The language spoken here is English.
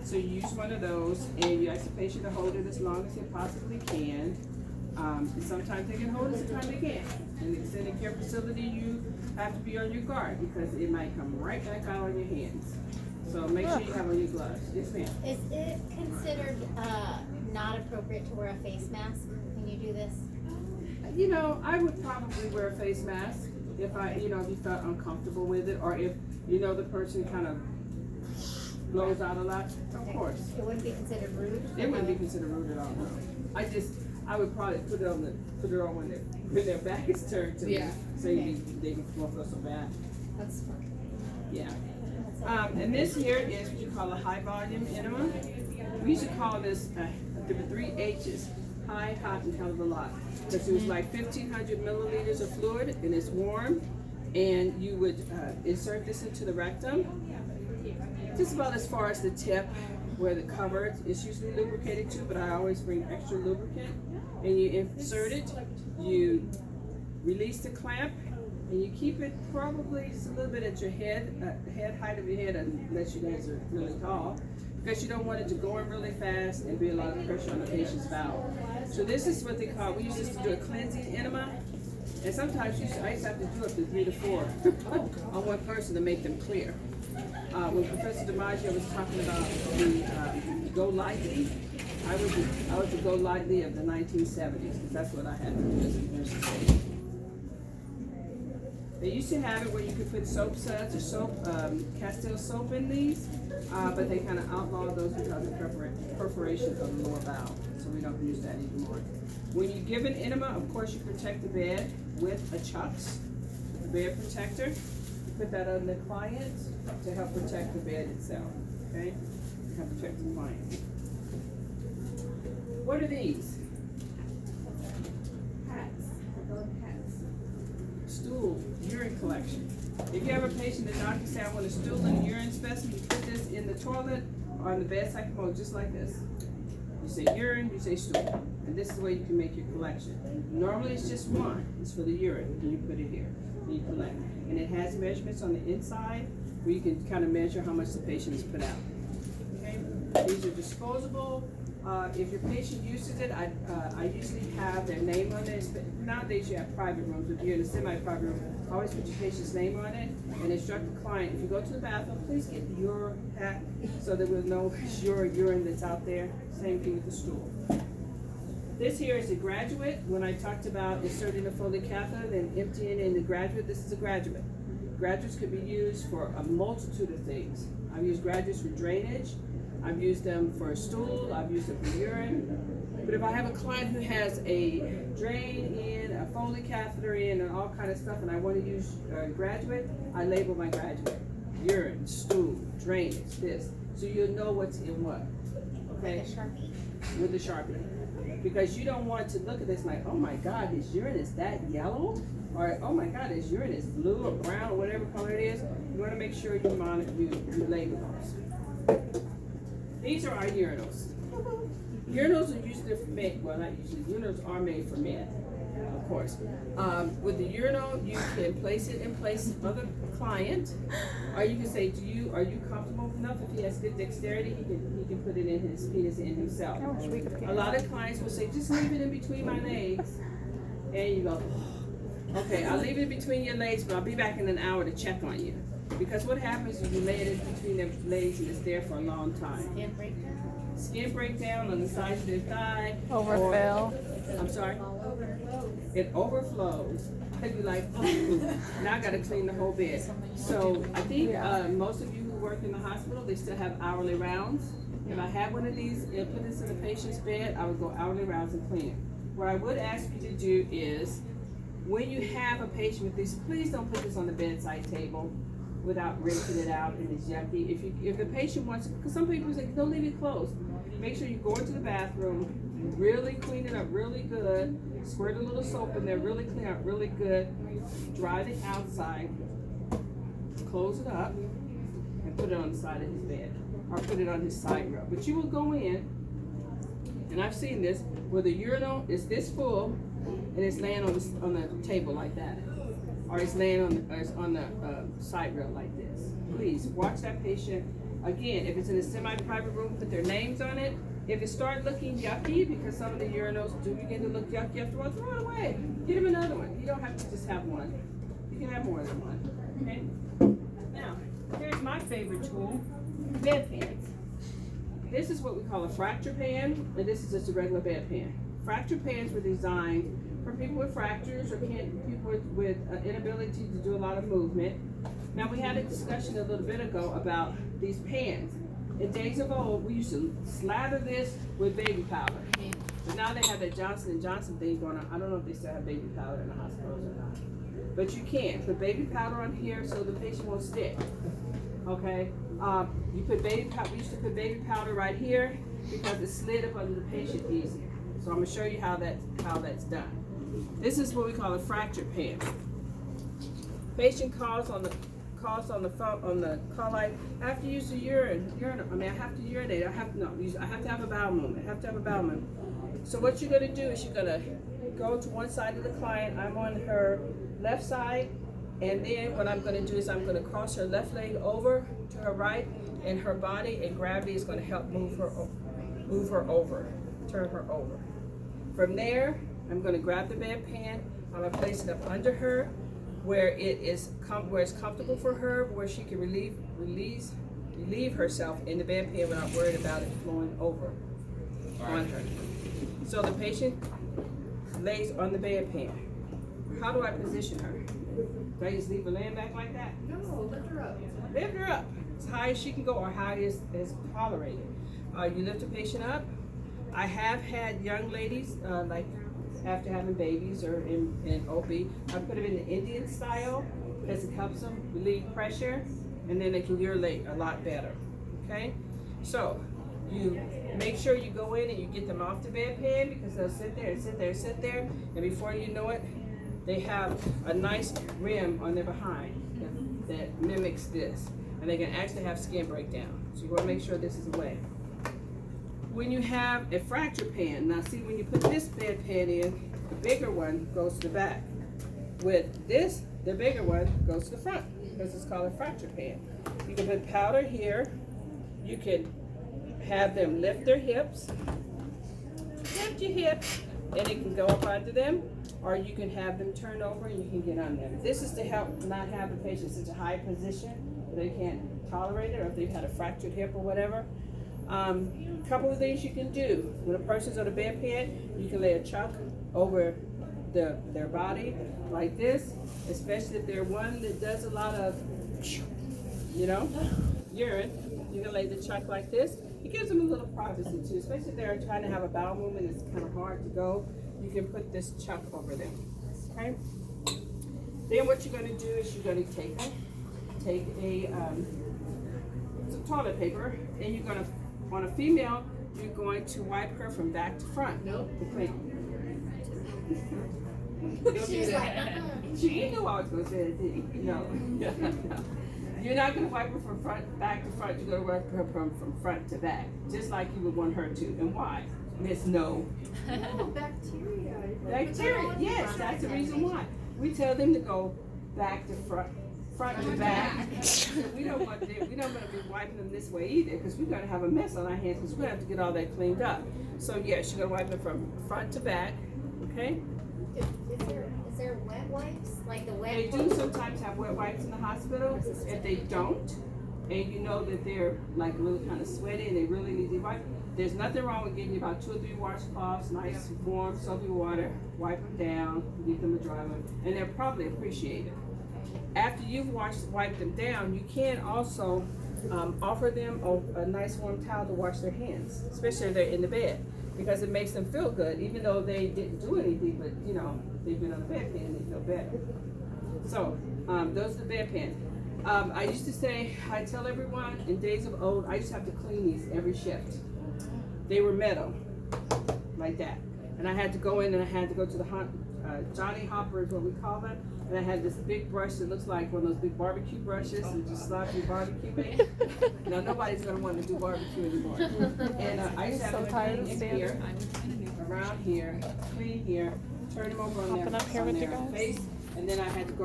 So you use one of those and you ask the patient to hold it as long as they possibly can. And sometimes they can hold it, sometimes they can't. In the extended care facility, you have to be on your guard because it might come right back out on your hands. So make sure you have on your gloves. Yes, ma'am. Is it considered not appropriate to wear a face mask when you do this? You know, I would probably wear a face mask if if you felt uncomfortable with it, or if the person kind of blows out a lot. Of course, It wouldn't be considered rude? it wouldn't be considered rude at all. No. I would probably put it on when their back is turned to me, so they won't feel so bad. That's fine. Yeah. And this here is what you call a high volume enema. We used to call this there were 3 H's: high, hot, and hell of a lot. Because it was like 1,500 milliliters of fluid, and it's warm, and you would insert this into the rectum, just about as far as the tip where the cover is usually lubricated too, but I always bring extra lubricant. And you insert it, you release the clamp, and you keep it probably just a little bit at your head height of your head, unless you guys are really tall, because you don't want it to go in really fast and be a lot of pressure on the patient's valve. So this is what they call, we used to do a cleansing enema, and sometimes I used to have to do up to 3 to 4 on one person to make them clear. When Professor DiMaggio was talking about the Go Lightly, I was the Go Lightly of the 1970s, because that's what I had to do as a nurse. They used to have it where you could put soap suds or Castile soap in these, but they kind of outlawed those because of perforation of the lower bowel, so we don't use that anymore. When you give an enema, of course you protect the bed with a Chucks, the bed protector. You put that on the client to help protect the bed itself, okay? To help protect the client. What are these? Stool, urine collection. If you have a patient that doctor say, I want a stool and a urine specimen, you put this in the toilet or on the bedside commode just like this. You say urine, you say stool. And this is the way you can make your collection. Normally it's just one, it's for the urine, and you put it here, and you collect. And it has measurements on the inside where you can kind of measure how much the patient has put out. Okay? These are disposable. If your patient uses it, I usually have their name on it. Nowadays you have private rooms. If you're in a semi-private room, always put your patient's name on it and instruct the client, if you go to the bathroom, please get your hat so that we'll know it's your urine that's out there. Same thing with the stool. This here is a graduate. When I talked about inserting a Foley catheter, then emptying in the graduate, this is a graduate. Graduates could be used for a multitude of things. I've used graduates for drainage. I've used them for a stool, I've used them for urine. But if I have a client who has a drain in, a Foley catheter in, and all kind of stuff, and I want to use a graduate, I label my graduate. Urine, stool, drainage, this. So you'll know what's in what. Okay? With a Sharpie. With the Sharpie. Because you don't want to look at this like, oh my God, his urine is that yellow? Or, oh my God, his urine is blue or brown or whatever color it is. You want to make sure you label those. These are our urinals. Urinals are usually made, well not usually, urinals are made for men, of course. With the urinal, you can place it in place of the client, or you can say, are you comfortable enough? If he has good dexterity, he can put it in his penis in himself. A lot of clients will say, just leave it in between my legs. And you go, oh, okay, I'll leave it between your legs, but I'll be back in an hour to check on you. Because what happens is you lay it in between their legs and it's there for a long time. Skin breakdown? Skin breakdown on the sides of their thigh. Overfill. I'm sorry? It overflows. I'd be like, oh, now I gotta clean the whole bed. So I think most of you who work in the hospital, they still have hourly rounds. If I had one of these and put this in a patient's bed, I would go hourly rounds and clean it. What I would ask you to do is, when you have a patient with this, please don't put this on the bedside table without rinsing it out and it's yucky. If the patient wants to, because some people say, don't leave it closed. Make sure you go into the bathroom, really clean it up really good, squirt a little soap in there, really clean up really good, dry the outside, close it up, and put it on the side of his bed, or put it on his side rail. But you will go in, and I've seen this, where the urinal is this full, and it's laying on the table like that. Or it's laying on the side rail like this. Please watch that patient. Again, if it's in a semi-private room, put their names on it. If it starts looking yucky, because some of the urinals do begin to look yucky after a while, throw it away. Get him another one. You don't have to just have one. You can have more than one, okay? Now, here's my favorite tool, bedpans. This is what we call a fracture pan, and this is just a regular bedpan. Fracture pans were designed for people with fractures or people with inability to do a lot of movement. Now, we had a discussion a little bit ago about these pans. In days of old, we used to slather this with baby powder. But now they have that Johnson & Johnson thing going on. I don't know if they still have baby powder in the hospitals or not. But you can put baby powder on here so the patient won't stick. Okay? You put baby powder. We used to put baby powder right here because it slid up under the patient easier. So I'm gonna show you how that's done. This is what we call a fracture pan. Patient calls on the phone on the call line. I have to use the urine. I mean, I have to urinate. I have to have a bowel movement. So what you're gonna do is you're gonna go to one side of the client. I'm on her left side, and then what I'm gonna do is I'm gonna cross her left leg over to her right, and her body and gravity is gonna help move her over, turn her over. From there, I'm gonna grab the bedpan. I'm gonna place it up under her, where it's comfortable for her, where she can relieve herself in the bedpan without worried about it flowing over on her. So the patient lays on the bedpan. How do I position her? Do I just leave her laying back like that? No, lift her up. Lift her up as high as she can go, or high as tolerated. You lift the patient up. I have had young ladies, like after having babies or in OB, I put them in the Indian style because it helps them relieve pressure, and then they can urinate a lot better, okay? So you make sure you go in and you get them off the bedpan, because they'll sit there, and before you know it, they have a nice rim on their behind that mimics this, and they can actually have skin breakdown. So you want to make sure this is away. When you have a fracture pan, now see, when you put this bedpan in, the bigger one goes to the back. With this, the bigger one goes to the front, because it's called a fracture pan. You can put powder here. You can have them lift their hips, lift your hips, and it can go up onto them, or you can have them turn over and you can get on them. This is to help not have the patient in such a high position that they can't tolerate it, or if they've had a fractured hip or whatever. Couple of things you can do. When a person's on a bedpan, you can lay a chuck over their body like this, especially if they're one that does a lot of, urine. You can lay the chuck like this. It gives them a little privacy too, especially if they're trying to have a bowel movement. It's kind of hard to go. You can put this chuck over them. Okay. Then what you're going to do is you're going to take some toilet paper, and you're going to, on a female, you're going to wipe her from back to front. Nope. To clean. She was like, You knew I was going to say it, didn't you? No. You're not going to wipe her from back to front. You're going to wipe her from front to back, just like you would want her to. And why? Miss No. Oh, bacteria. Bacteria, yes, that's the reason why. We tell them to go back to front to back. We don't want to be wiping them this way either, because we're going to have a mess on our hands, because we're going to have to get all that cleaned up. So yes, you're going to wipe it from front to back, okay? Is there wet wipes? Like the wet They do sometimes have wet wipes in the hospital. If they don't, and you know that they're like really kind of sweaty and they really need to wipe, there's nothing wrong with getting about 2 or 3 washcloths, nice warm soapy water, wipe them down, give them a dry one, and they'll probably appreciate it. After you've wiped them down, you can also offer them a nice warm towel to wash their hands, especially if they're in the bed, because it makes them feel good, even though they didn't do anything, but they've been on the bedpan and they feel better. So those are the bedpans. I used to say, I tell everyone, in days of old, I used to have to clean these every shift. They were metal, like that. And I had to go in and I had to go to the Johnny Hopper is what we call them. And I had this big brush that looks like one of those big barbecue brushes and just slap your barbecue in. Now nobody's gonna want to do barbecue anymore. And I used to have to clean in here, around here, clean here, turn them over on their face. And then I had to go